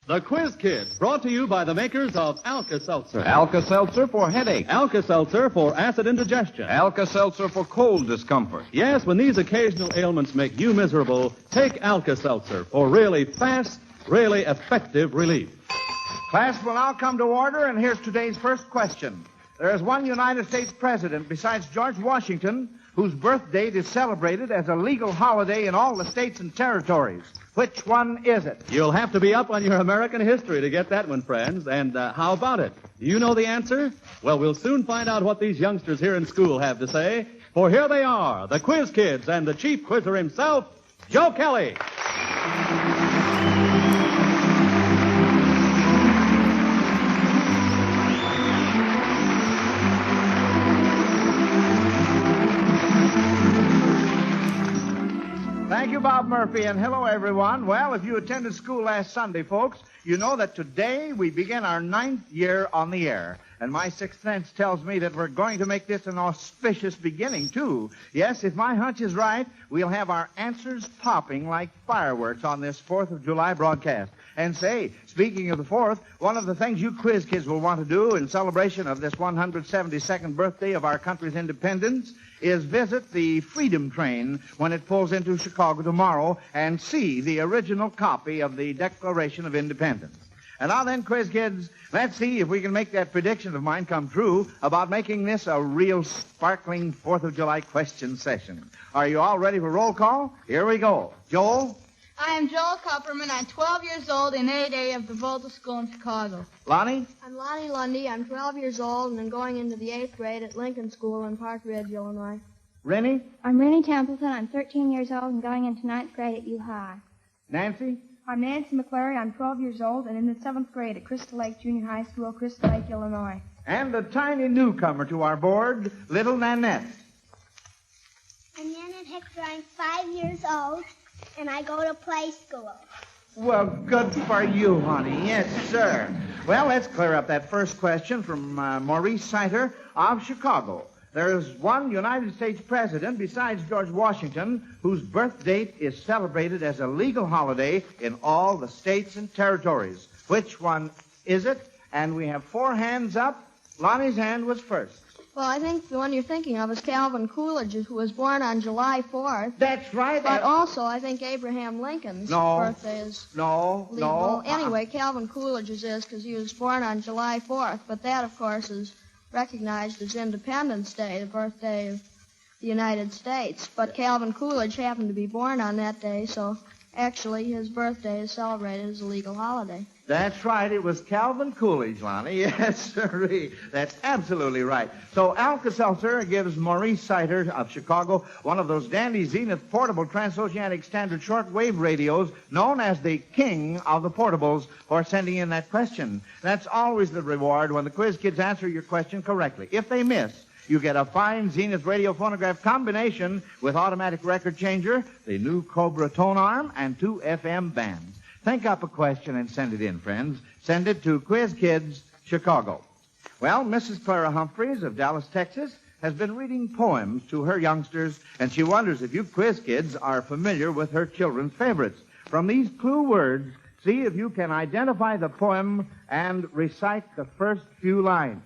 The Quiz Kids, brought to you by the makers of Alka-Seltzer. Alka-Seltzer for headache. Alka-Seltzer for acid indigestion. Alka-Seltzer for cold discomfort. Yes, when these occasional ailments make you miserable, take Alka-Seltzer for really fast, really effective relief. Class will now come to order, and here's today's first question. There is one United States president besides George Washington whose birth date is celebrated as a legal holiday in all the states and territories. Which one is it? You'll have to be up on your American history to get that one, friends. And how about it? Do you know the answer? Well, we'll soon find out what these youngsters here in school have to say. For here they are, the Quiz Kids and the chief quizzer himself, Joe Kelly. Thank you, Bob Murphy, and hello, everyone. Well, if you attended school last Sunday, folks, you know that today we begin our 9th year on the air. And my sixth sense tells me that we're going to make this an auspicious beginning, too. Yes, if my hunch is right, we'll have our answers popping like fireworks on this 4th of July broadcast. And say, speaking of the 4th, one of the things you quiz kids will want to do in celebration of this 172nd birthday of our country's independence is visit the Freedom Train when it pulls into Chicago tomorrow and see the original copy of the Declaration of Independence. And now then, quiz kids, let's see if we can make that prediction of mine come true about making this a real sparkling 4th of July question session. Are you all ready for roll call? Here we go. Joel? I am Joel Kupperman. I'm 12 years old in 8A of the Volta School in Chicago. Lonnie? I'm Lonnie Lundy. I'm 12 years old and I'm going into the 8th grade at Lincoln School in Park Ridge, Illinois. Rennie? I'm Rennie Templeton. I'm 13 years old and going into 9th grade at U High. Nancy? I'm Nancy McClary. I'm 12 years old and in the 7th grade at Crystal Lake Junior High School, Crystal Lake, Illinois. And a tiny newcomer to our board, little Nanette. I'm Nanette Hector. I'm 5 years old, and I go to play school. Well, good for you, honey. Yes, sir. Well, let's clear up that first question from Maurice Sider of Chicago. There is one United States president besides George Washington whose birth date is celebrated as a legal holiday in all the states and territories. Which one is it? And we have 4 hands up. Lonnie's hand was first. Well, I think the one you're thinking of is Calvin Coolidge, who was born on July 4th. That's right. But also, I think Abraham Lincoln's birthday is legal. No. Anyway, Calvin Coolidge's is because he was born on July 4th, but that, of course, is recognized as Independence Day, the birthday of the United States. But Calvin Coolidge happened to be born on that day, so actually his birthday is celebrated as a legal holiday. That's right. It was Calvin Coolidge, Lonnie. Yes, sirree. That's absolutely right. So Alka-Seltzer gives Maurice Sider of Chicago one of those dandy Zenith portable transoceanic standard shortwave radios known as the king of the portables for sending in that question. That's always the reward when the quiz kids answer your question correctly. If they miss, you get a fine Zenith radio phonograph combination with automatic record changer, the new Cobra tone arm, and 2 FM bands. Think up a question and send it in, friends. Send it to Quiz Kids, Chicago. Well, Mrs. Clara Humphreys of Dallas, Texas, has been reading poems to her youngsters, and she wonders if you quiz kids are familiar with her children's favorites. From these clue words, see if you can identify the poem and recite the first few lines.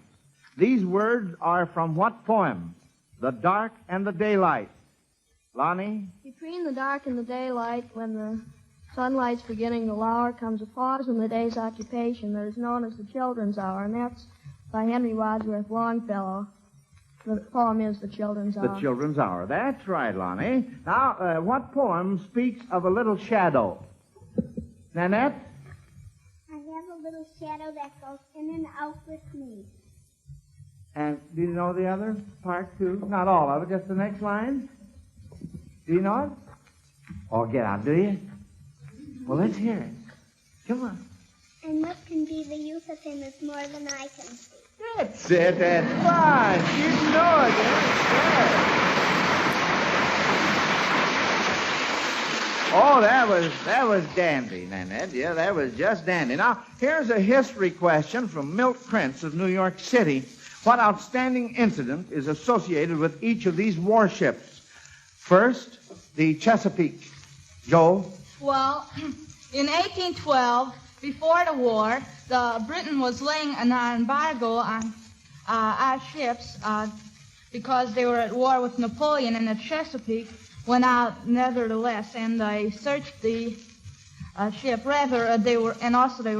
These words are from what poem? The Dark and the Daylight. Lonnie? Between the dark and the daylight, when the sunlight's beginning to lower, comes a pause in the day's occupation that is known as the Children's Hour, and that's by Henry Wadsworth Longfellow. The poem is The Children's Hour. The Children's Hour. That's right, Lonnie. Now, what poem speaks of a little shadow? Nanette? I have a little shadow that goes in and out with me. And do you know the other part, too? Not all of it, just the next line. Do you know it? Oh, get out, do you? Well, let's hear it. Come on. And what can be the use of him is more than I can see. That's it. That's fine. You know it. Oh, that was dandy, Nanette. Yeah, that was just dandy. Now, here's a history question from Milt Prince of New York City. What outstanding incident is associated with each of these warships? First, the Chesapeake. Joel? Well, in 1812, before the war, Britain was laying an embargo on our ships because they were at war with Napoleon, and the Chesapeake went out nevertheless, and they searched the ship. Rather, they were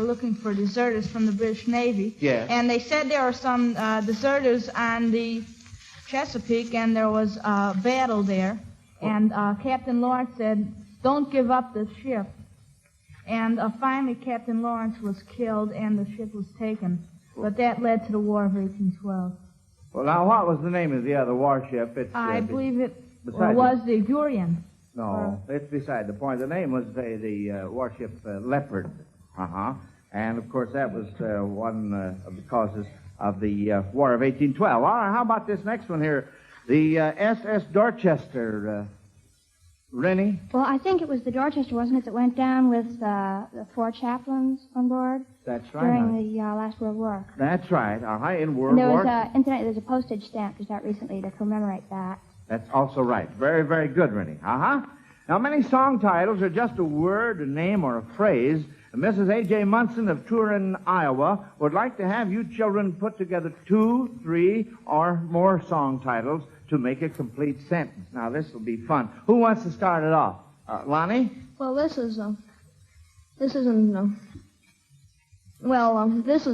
looking for deserters from the British Navy. Yes. And they said there were some deserters on the Chesapeake, and there was a battle there. And Captain Lawrence said, "Don't give up the ship." And finally, Captain Lawrence was killed, and the ship was taken. But that led to the War of 1812. Well, now, what was the name of the other warship? I believe it beside was the Gurion. No, it's beside the point. The name was the warship Leopard. Uh-huh. And, of course, that was one of the causes of the War of 1812. All right, how about this next one here? The SS Dorchester, Rennie? Well, I think it was the Dorchester, wasn't it, that went down with the 4 chaplains on board That's right. during honey. the last World War. That's right. Uh-huh, in World And there War. was incidentally, there's a postage stamp just out recently to commemorate that. That's also right. Very, very good, Rennie. Uh-huh. Now, many song titles are just a word, a name, or a phrase. And Mrs. A.J. Munson of Turin, Iowa, would like to have you children put together 2, 3, or more song titles to make a complete sentence. Now, this will be fun. Who wants to start it off? Lonnie? Well, this is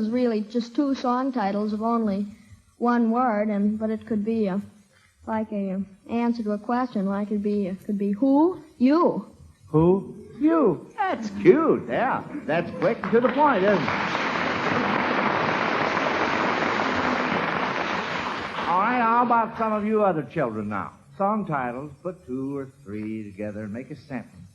really just 2 song titles of only one word, but it could be like a answer to a question. Like it could be who, you. Who? You. That's cute. Yeah. That's quick and to the point, isn't it? All right, how about some of you other children now? Song titles, put 2 or 3 together and make a sentence.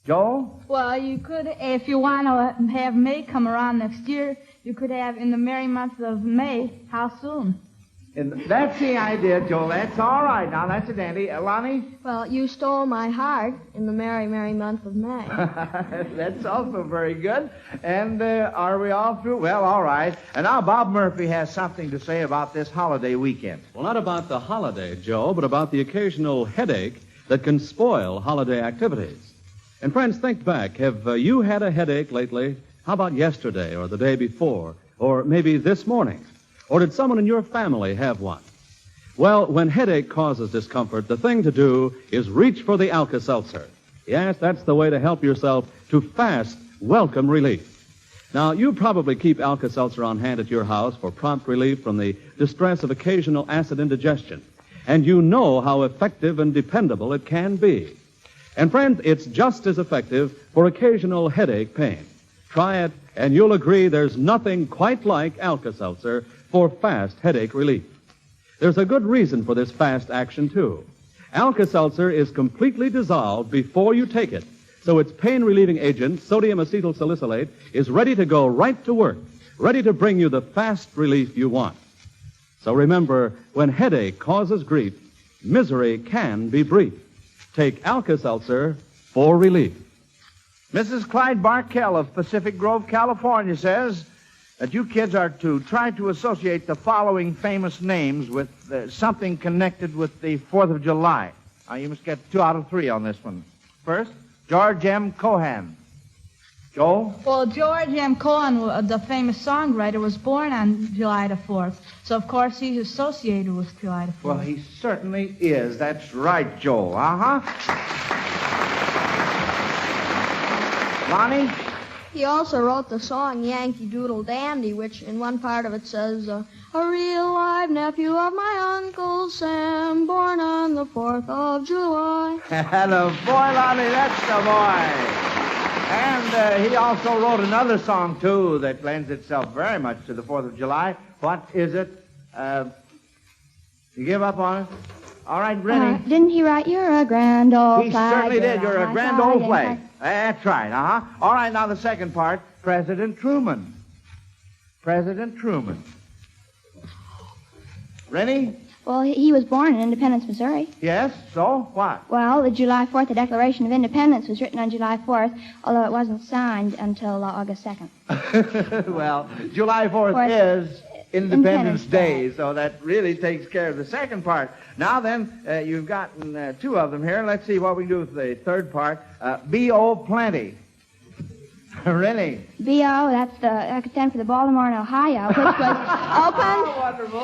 Joel? Well, you could, if you want to have May come around next year, you could have in the merry month of May, how soon? And that's the idea, Joel. That's all right. Now, that's a dandy. Lonnie? Well, you stole my heart in the merry, merry month of May. That's also very good. And are we all through? Well, all right. And now Bob Murphy has something to say about this holiday weekend. Well, not about the holiday, Joe, but about the occasional headache that can spoil holiday activities. And friends, think back. Have you had a headache lately? How about yesterday or the day before? Or maybe this morning? Or did someone in your family have one? Well, when headache causes discomfort, the thing to do is reach for the Alka-Seltzer. Yes, that's the way to help yourself to fast, welcome relief. Now, you probably keep Alka-Seltzer on hand at your house for prompt relief from the distress of occasional acid indigestion. And you know how effective and dependable it can be. And friends, it's just as effective for occasional headache pain. Try it, and you'll agree there's nothing quite like Alka-Seltzer for fast headache relief. There's a good reason for this fast action, too. Alka-Seltzer is completely dissolved before you take it, so its pain-relieving agent, sodium acetyl salicylate, is ready to go right to work, ready to bring you the fast relief you want. So remember, when headache causes grief, misery can be brief. Take Alka-Seltzer for relief. Mrs. Clyde Barkell of Pacific Grove, California says that you kids are to try to associate the following famous names with something connected with the 4th of July. Now, you must get 2 out of 3 on this one. First, George M. Cohan. Joel? Well, George M. Cohan, the famous songwriter, was born on July the 4th. So, of course, he's associated with July the 4th. Well, he certainly is. That's right, Joel. Uh-huh. Lonnie? He also wrote the song Yankee Doodle Dandy, which in one part of it says, a real live nephew of my Uncle Sam, born on the 4th of July. And a boy, Lonnie, that's the boy. And he also wrote another song, too, that lends itself very much to the 4th of July. What is it? You give up on it? All right, Rennie. Didn't he write, "You're a grand old He flag"? certainly did. You're a grand old flag. flag. That's right, uh-huh. All right, now the second part, President Truman. President Truman. Rennie? Well, he was born in Independence, Missouri. Yes, so what? Well, the July 4th, the Declaration of Independence was written on July 4th, although it wasn't signed until August 2nd. Well, July 4th is Independence Day, so that really takes care of the second part. Now then, you've gotten 2 of them here. Let's see what we can do with the third part. B.O. Plenty. Really? BO, that could stand for the Baltimore and Ohio,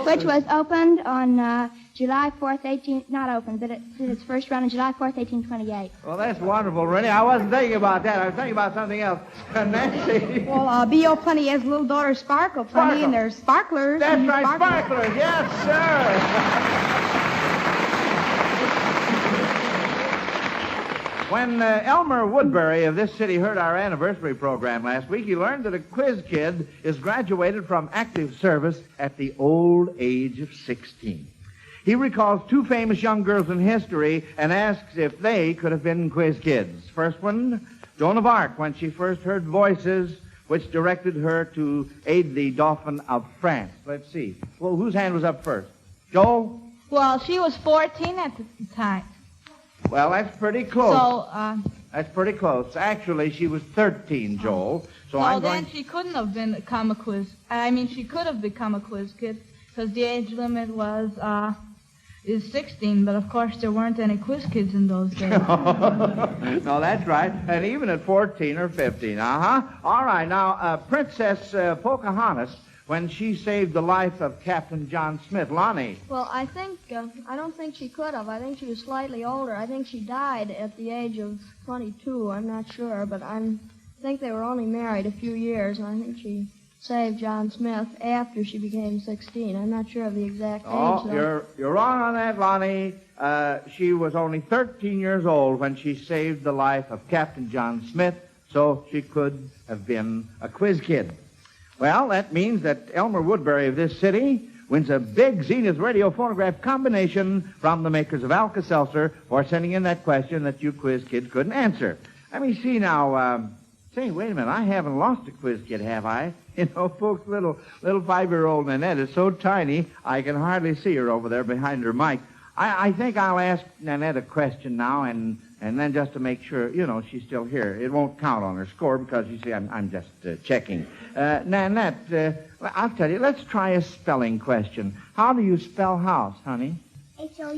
which was opened on July 4th, not opened, but it did its first run on July 4th, 1828. Well, that's wonderful, Rennie. I wasn't thinking about that. I was thinking about something else. Nancy. Well, B.O. Funny has little daughter Sparkle Funny, and there's sparklers. That's right, sparklers. Yes, sir. When Elmer Woodbury of this city heard our anniversary program last week, he learned that a quiz kid is graduated from active service at the old age of 16. He recalls two famous young girls in history and asks if they could have been quiz kids. First one, Joan of Arc, when she first heard voices which directed her to aid the Dauphin of France. Let's see. Well, whose hand was up first? Joel? Well, she was 14 at the time. Well, that's pretty close. So, That's pretty close. Actually, she was 13, Joel. So then she couldn't have become a quiz. She could have become a quiz kid because the age limit is 16. But of course, there weren't any quiz kids in those days. No, that's right. And even at 14 or 15. Uh-huh. All right. Now, Princess Pocahontas, when she saved the life of Captain John Smith. Lonnie. Well, I don't think she could have. I think she was slightly older. I think she died at the age of 22. I'm not sure, but I think they were only married a few years, and I think she saved John Smith after she became 16. I'm not sure of the exact age, though. You're wrong on that, Lonnie. She was only 13 years old when she saved the life of Captain John Smith, so she could have been a quiz kid. Well, that means that Elmer Woodbury of this city wins a big Zenith radio phonograph combination from the makers of Alka-Seltzer for sending in that question that you quiz kids couldn't answer. Let me see now. Say, wait a minute. I haven't lost a quiz kid, have I? You know, folks, little 5-year-old Nanette is so tiny I can hardly see her over there behind her mic. I think I'll ask Nanette a question now, and then just to make sure, she's still here. It won't count on her score because, you see, I'm just checking. Nanette, I'll tell you, let's try a spelling question. How do you spell house, honey? House.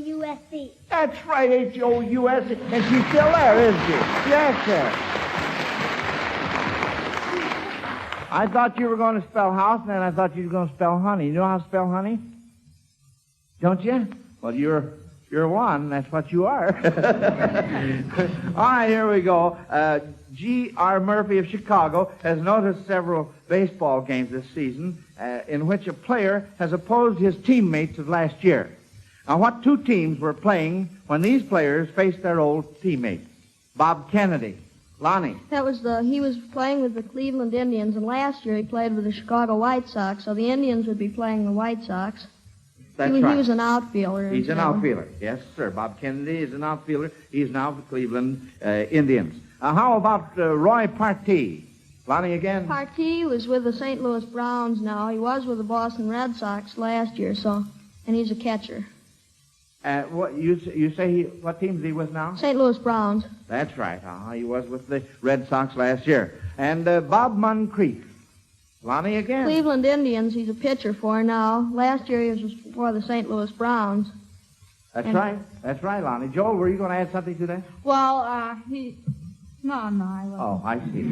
That's right, H-O-U-S-E. And she's still there, isn't she? Yes, sir. I thought you were going to spell house, and then I thought you were going to spell honey. You know how to spell honey? Don't you? Well, you're one. That's what you are. All right, here we go. G.R. Murphy of Chicago has noticed several baseball games this season in which a player has opposed his teammates of last year. Now, what two teams were playing when these players faced their old teammates? Bob Kennedy. Lonnie. He was playing with the Cleveland Indians, and last year he played with the Chicago White Sox, so the Indians would be playing the White Sox. That's right. He was an outfielder. He's an outfielder. Yes, sir. Bob Kennedy is an outfielder. He's now the Cleveland Indians. How about Roy Partee? Lonnie again? Partee was with the St. Louis Browns now. He was with the Boston Red Sox last year, and he's a catcher. What you say? What team is he with now? St. Louis Browns. That's right. He was with the Red Sox last year. And Bob Moncrief. Lonnie again. Cleveland Indians. He's a pitcher for now. Last year he was for the St. Louis Browns. That's right. That's right, Lonnie. Joel, were you going to add something to that? Well, I wasn't. Oh, I see.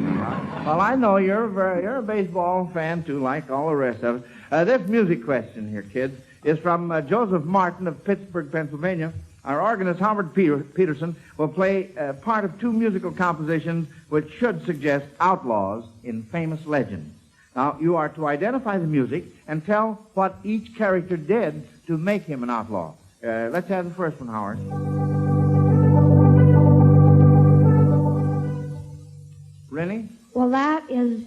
Well, I know you're a baseball fan too, like all the rest of us. This music question here, kids, is from Joseph Martin of Pittsburgh, Pennsylvania. Our organist, Howard Peterson, will play part of two musical compositions which should suggest outlaws in famous legends. Now, you are to identify the music and tell what each character did to make him an outlaw. Let's have the first one, Howard. Rennie? Well, that is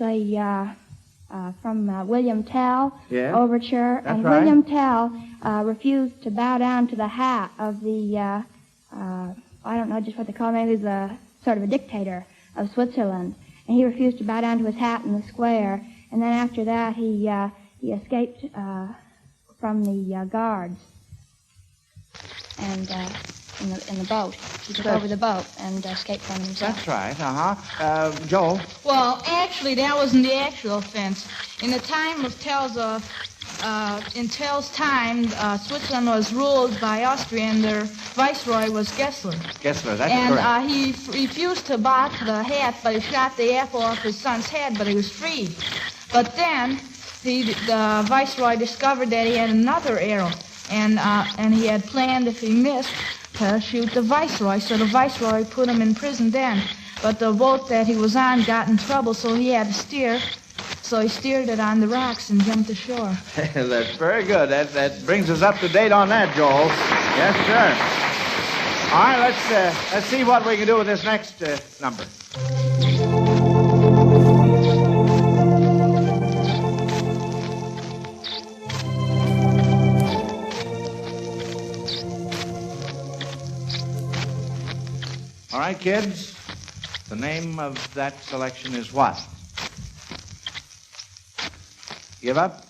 from William Tell overture. That's and right. William Tell refused to bow down to the hat of the, I don't know just what they call him, maybe the sort of a dictator of Switzerland. And he refused to bow down to his hat in the square. And then after that, he escaped from the guards and in the boat. He took over the boat and escaped from them himself. That's right. Joel? Well, actually, that wasn't the actual offense. In the time of Tell's in Tell's time, Switzerland was ruled by Austria, and their viceroy was Gessler. Gessler, that's And correct. he refused to buy the hat, but he shot the apple off his son's head, but he was freed. But then the viceroy discovered that he had another arrow, and he had planned, if he missed, to shoot the viceroy. So the viceroy put him in prison then. But the boat that he was on got in trouble, so he had to steer. So he steered it on the rocks and jumped ashore. That's very good. That brings us up to date on that, Joel. Yes, sir. All right, let's see what we can do with this next number. All right, kids. The name of that selection is what? Give up?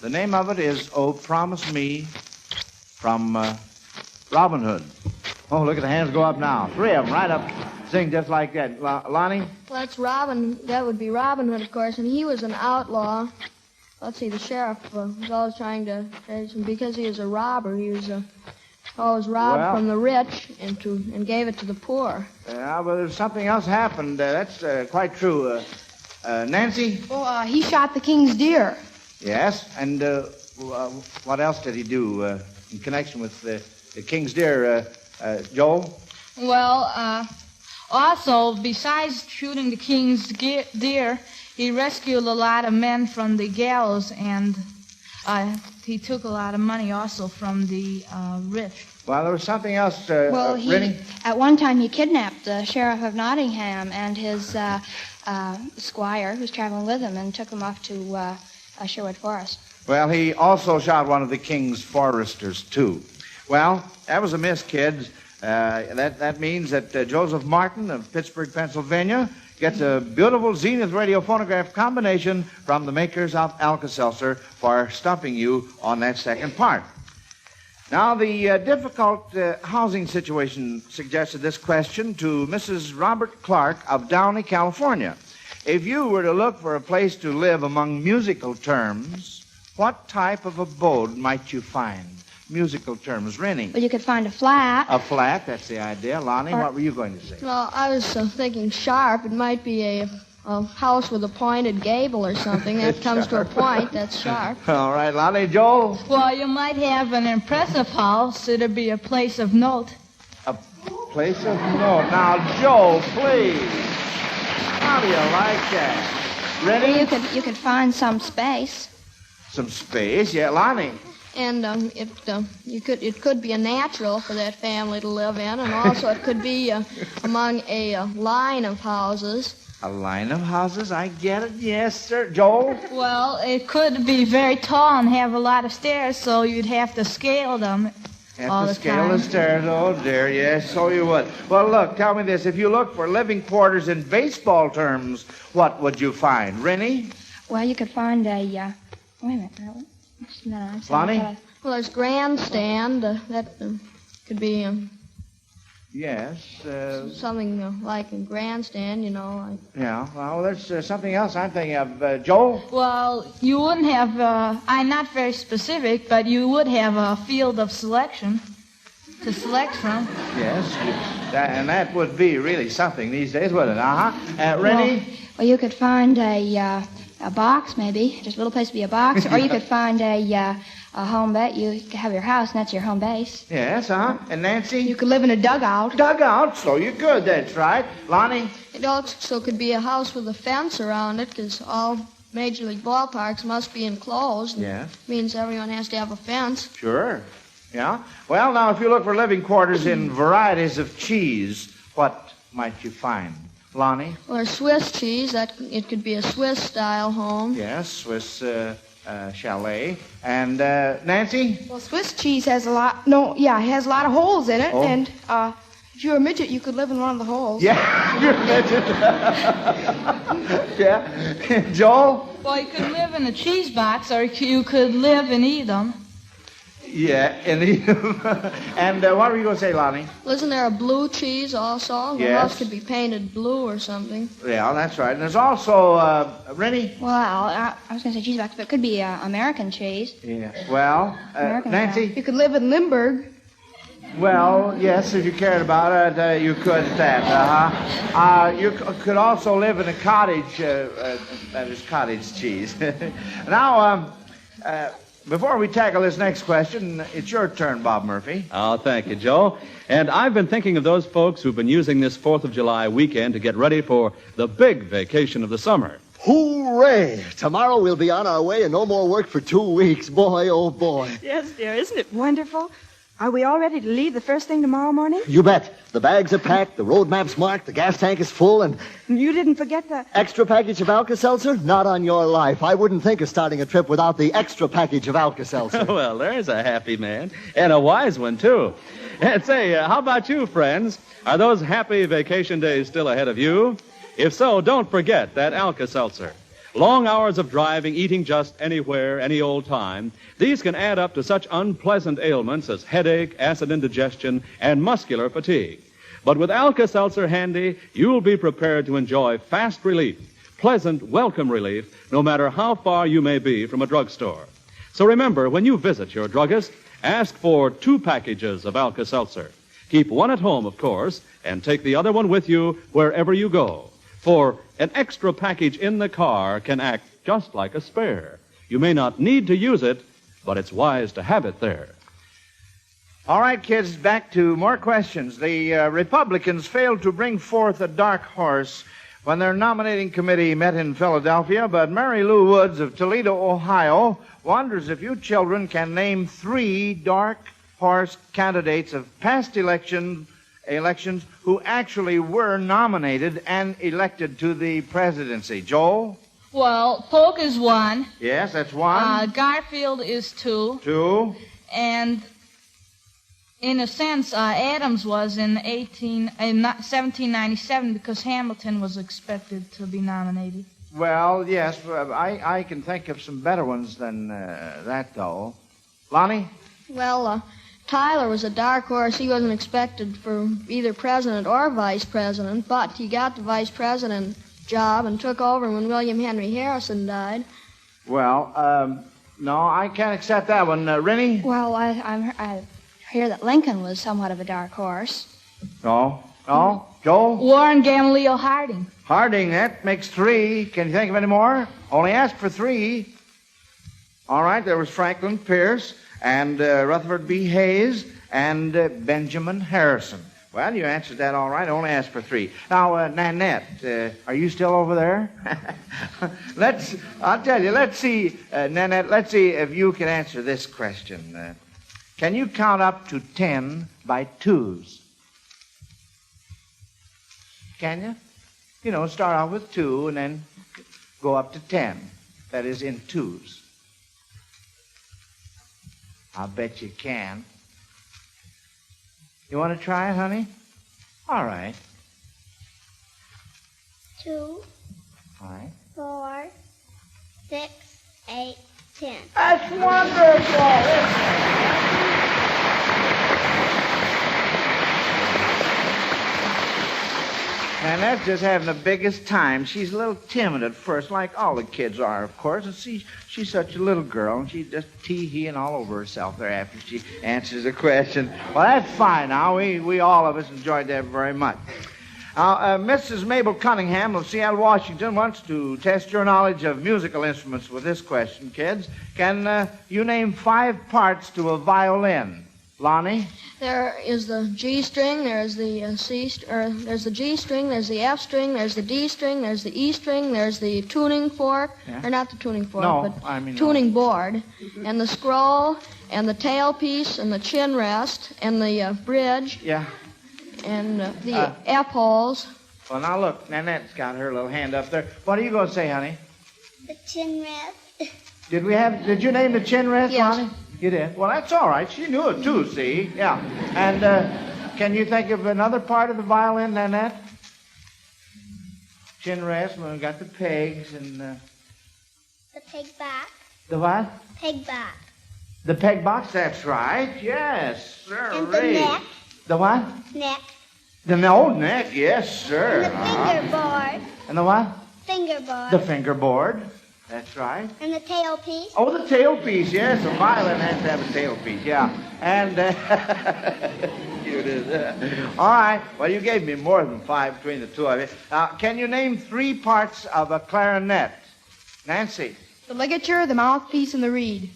The name of it is Oh, Promise Me from Robin Hood. Oh, look at the hands go up now. 3 of them right up. Sing just like that. Lonnie? Well, that's Robin. That would be Robin Hood, of course, and he was an outlaw. Let's see, the sheriff was always trying to chase him because he was a robber. He was always robbed from the rich and gave it to the poor. Yeah, but there's something else happened. That's quite true. Nancy? Oh, he shot the king's deer. Yes, and what else did he do in connection with the king's deer, Joel? Well, also, besides shooting the king's deer, he rescued a lot of men from the gallows, and he took a lot of money also from the rich. Well, there was something else, Well, Rennie? at one time he kidnapped the sheriff of Nottingham and his squire who was traveling with him and took them off to Sherwood Forest. Well, he also shot one of the king's foresters, too. Well, that was a miss, kids. That means that Joseph Martin of Pittsburgh, Pennsylvania, gets a beautiful Zenith radio phonograph combination from the makers of Alka-Seltzer for stumping you on that second part. Now, the difficult housing situation suggested this question to Mrs. Robert Clark of Downey, California. If you were to look for a place to live among musical terms, what type of abode might you find? Musical terms. Rennie? Well, you could find a flat. A flat, that's the idea. Lonnie, what were you going to say? Well, I was thinking sharp. It might be a house with a pointed gable or something. That comes to a point. That's sharp. All right, Lonnie. Joel? Well, you might have an impressive house. It'd be a place of note. A place of note. Now, Joel, please. How do you like that? Rennie? Well, you could find some space. Some space, yeah. Lonnie? And it could be a natural for that family to live in, and also it could be among a line of houses. A line of houses? I get it. Yes, sir. Joel? Well, it could be very tall and have a lot of stairs, so you'd have to scale them all the scale time. the stairs. Oh, dear. Yes, so you would. Well, look, tell me this. If you look for living quarters in baseball terms, what would you find? Rennie? Well, you could find a, wait a minute. No, I'm sorry. Lonnie? Well, there's grandstand. That could be Yes. something like a grandstand, you know. Like. Yeah. Well, there's something else I'm thinking of. Joel? Well, you wouldn't have, I'm not very specific, but you would have a field of selection to select from. Yes. And that would be really something these days, wouldn't it? Uh-huh. Rennie? Well, you could find a box, maybe. Just a little place to be a box. Or you could find a home base. You could have your house, and that's your home base. Yes, uh-huh. And Nancy? You could live in a dugout. Dugout, so you could, that's right. Lonnie? It also could be a house with a fence around it, because all Major League ballparks must be enclosed. Yeah. Means everyone has to have a fence. Sure. Yeah. Well, now, if you look for living quarters in varieties of cheese, what might you find? Lonnie? Or Swiss cheese. It could be a Swiss-style home. Yes, Swiss chalet. And Nancy? Well, Swiss cheese has a lot. It has a lot of holes in it, Oh. and if you're a midget, you could live in one of the holes. Yeah, you mentioned. Yeah. Joel? Well, you could live in a cheese box, or you could live and eat them. Yeah, and what were you going to say, Lonnie? Wasn't there a blue cheese also? The Yes. house could be painted blue or something. Yeah, that's right. And there's also, Rennie? Well, I was going to say cheese box, but it could be American cheese. Yeah. Well, American Nancy? You could live in Limburg. Well, yes, if you cared about it, you could at that. You could also live in a cottage, that is cottage cheese. Now, before we tackle this next question, it's your turn, Bob Murphy. Oh, thank you, Joe. And I've been thinking of those folks who've been using this 4th of July weekend to get ready for the big vacation of the summer. Hooray! Tomorrow we'll be on our way and no more work for 2 weeks. Boy, oh boy. Yes, dear. Isn't it wonderful? Are we all ready to leave the first thing tomorrow morning? You bet. The bags are packed, the road map's marked, the gas tank is full, and You didn't forget the... extra package of Alka-Seltzer? Not on your life. I wouldn't think of starting a trip without the extra package of Alka-Seltzer. Well, there's a happy man, and a wise one, too. And say, how about you, friends? Are those happy vacation days still ahead of you? If so, don't forget that Alka-Seltzer. Long hours of driving, eating just anywhere, any old time, these can add up to such unpleasant ailments as headache, acid indigestion, and muscular fatigue. But with Alka-Seltzer handy, you'll be prepared to enjoy fast relief, pleasant, welcome relief, no matter how far you may be from a drugstore. So remember, when you visit your druggist, ask for 2 packages of Alka-Seltzer. Keep one at home, of course, and take the other one with you wherever you go. For an extra package in the car can act just like a spare. You may not need to use it, but it's wise to have it there. All right, kids, back to more questions. The Republicans failed to bring forth a dark horse when their nominating committee met in Philadelphia, but Mary Lou Woods of Toledo, Ohio, wonders if you children can name 3 dark horse candidates of past elections who actually were nominated and elected to the presidency. Joel? Well, Polk is 1. Yes, that's 1. Garfield is 2. 2. And in a sense, Adams was in 1797 because Hamilton was expected to be nominated. Well, yes, I can think of some better ones than that, though. Lonnie? Well, Tyler was a dark horse. He wasn't expected for either president or vice president, but he got the vice president job and took over when William Henry Harrison died. Well, no, I can't accept that one. Rennie? Well, I hear that Lincoln was somewhat of a dark horse. No. No? Joel? Warren Gamaliel Harding. Harding, that makes 3. Can you think of any more? Only ask for 3. All right, there was Franklin Pierce and Rutherford B. Hayes and Benjamin Harrison. Well, you answered that all right. Only asked for 3. Now, Nanette, are you still over there? I'll tell you, let's see, Nanette, let's see if you can answer this question. Can you count up to 10 by 2s? Can you? You know, start off with 2 and then go up to 10. That is in 2s. I'll bet you can. You want to try it, honey? All right. 2, All right. 4, 6, 8, 10. That's wonderful. And that's just having the biggest time. She's a little timid at first, like all the kids are, of course. And she's such a little girl, and she's just tee-heeing all over herself there after she answers a question. Well, that's fine now. We all of us enjoyed that very much. Now, Mrs. Mabel Cunningham of Seattle, Washington, wants to test your knowledge of musical instruments with this question, kids. Can you name 5 parts to a violin? Lonnie? There is the G string, there's the there's the G string, there's the F string, there's the D string, there's the E string, there's the tuning fork, or not the tuning fork, but tuning board, and the scroll, and the tailpiece, and the chin rest, and the bridge, and the F-holes. Well, now look, Nanette's got her little hand up there. What are you going to say, honey? The chin rest. Did you name the chin rest, Yes. Lonnie? You did? Well, that's all right. She knew it, too, see? Yeah. And can you think of another part of the violin, Nanette? Chin rest, we got the pegs and... The peg back. The what? Peg back. The peg box, that's right. Yes, sir. And the neck. The what? Neck. The old neck, yes, sir. And the fingerboard. And the what? Fingerboard. The fingerboard. That's right. And the tailpiece. Oh, the tailpiece, yes. A violin has to have a tailpiece, yeah. And, cute is all right. Well, you gave me more than 5 between the two of you. Can you name 3 parts of a clarinet? Nancy? The ligature, the mouthpiece, and the reed.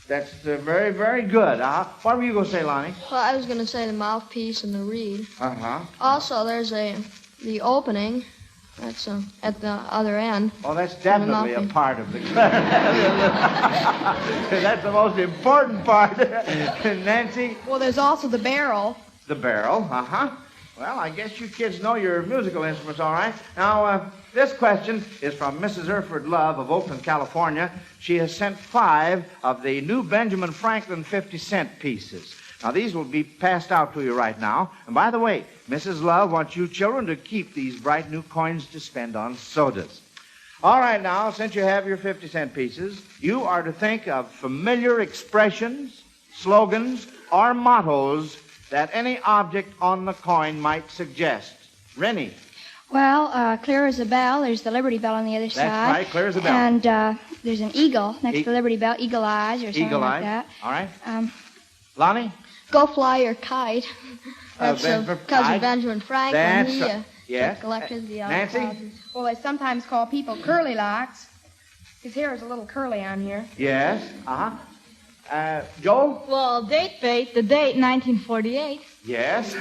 That's very, very good. What were you going to say, Lonnie? Well, I was going to say the mouthpiece and the reed. Uh-huh. Also, there's the opening. That's at the other end. Oh, that's definitely a part of the clarinet. That's the most important part. Nancy? Well, there's also the barrel. The barrel, uh-huh. Well, I guess you kids know your musical instruments all right. Now, this question is from Mrs. Erford Love of Oakland, California. She has sent 5 of the new Benjamin Franklin 50-cent pieces. Now, these will be passed out to you right now. And by the way, Mrs. Love wants you children to keep these bright new coins to spend on sodas. All right, now, since you have your 50-cent pieces, you are to think of familiar expressions, slogans, or mottos that any object on the coin might suggest. Rennie. Well, clear as a bell. There's the Liberty Bell on the other side. That's right, clear as a bell. And there's an eagle next to the Liberty Bell, Eagle Eyes or something Eagle like Eyes. that. All right. Lonnie? Go fly your kite. That's because of Benjamin Franklin. That's He yes. collected the Nancy? causes. Well, they sometimes call people curly locks. His hair is a little curly on here. Yes. Joe? Well, date fate, the date 1948. Yes.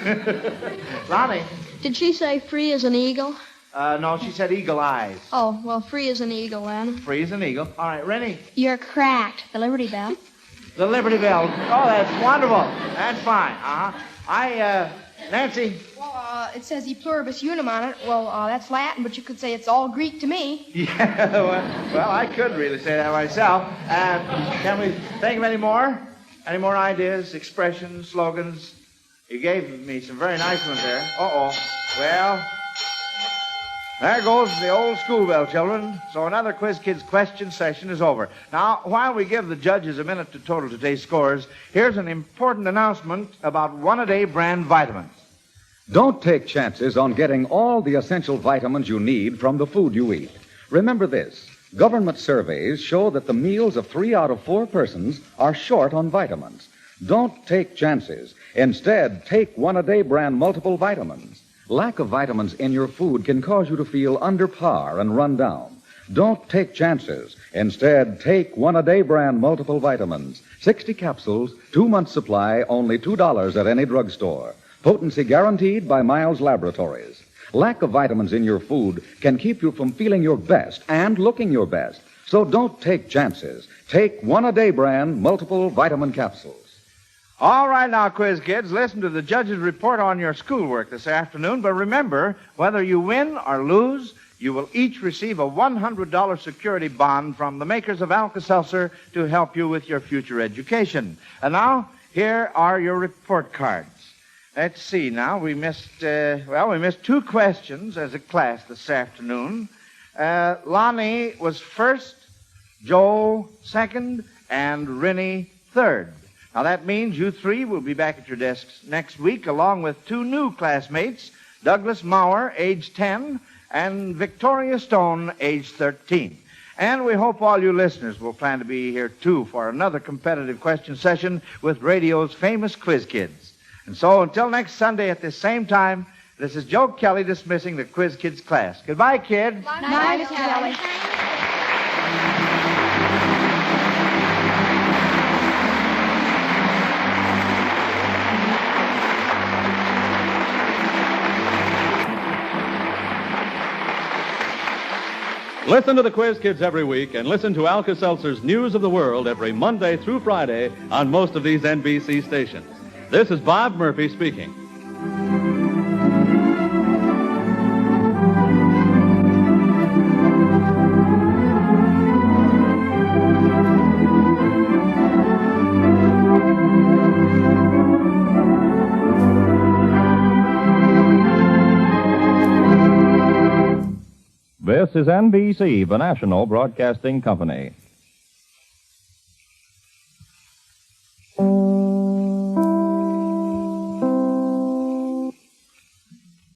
Lonnie? Did she say free as an eagle? No, she said eagle eyes. Oh, well, free as an eagle then. Free as an eagle. All right, Rennie? You're cracked, the Liberty Bell. The Liberty Bell. Oh, that's wonderful. That's fine. Nancy? Well, it says e pluribus unum on it. Well, that's Latin, but you could say it's all Greek to me. Yeah, well, I could really say that myself. Can we think of any more? Any more ideas, expressions, slogans? You gave me some very nice ones there. Uh-oh. Well, there goes the old school bell, children. So another Quiz Kids question session is over. Now, while we give the judges a minute to total today's scores, here's an important announcement about One-A-Day brand vitamins. Don't take chances on getting all the essential vitamins you need from the food you eat. Remember this. Government surveys show that the meals of 3 out of 4 persons are short on vitamins. Don't take chances. Instead, take One-A-Day brand multiple vitamins. Lack of vitamins in your food can cause you to feel under par and run down. Don't take chances. Instead, take One-A-Day brand multiple vitamins. 60 capsules, 2 months supply, only $2 at any drugstore. Potency guaranteed by Miles Laboratories. Lack of vitamins in your food can keep you from feeling your best and looking your best. So don't take chances. Take One-A-Day brand multiple vitamin capsules. All right now, Quiz Kids, listen to the judge's report on your schoolwork this afternoon. But remember, whether you win or lose, you will each receive a $100 security bond from the makers of Alka-Seltzer to help you with your future education. And now, here are your report cards. Let's see now. We missed 2 questions as a class this afternoon. Lonnie was first, Joe second, and Rennie third. Now, that means you 3 will be back at your desks next week, along with 2 new classmates, Douglas Maurer, age 10, and Victoria Stone, age 13. And we hope all you listeners will plan to be here, too, for another competitive question session with radio's famous Quiz Kids. And so, until next Sunday at this same time, this is Joe Kelly dismissing the Quiz Kids class. Goodbye, kids. Night, Mr. Kelly. Listen to the Quiz Kids every week and listen to Alka-Seltzer's News of the World every Monday through Friday on most of these NBC stations. This is Bob Murphy speaking. This is NBC, the national broadcasting company.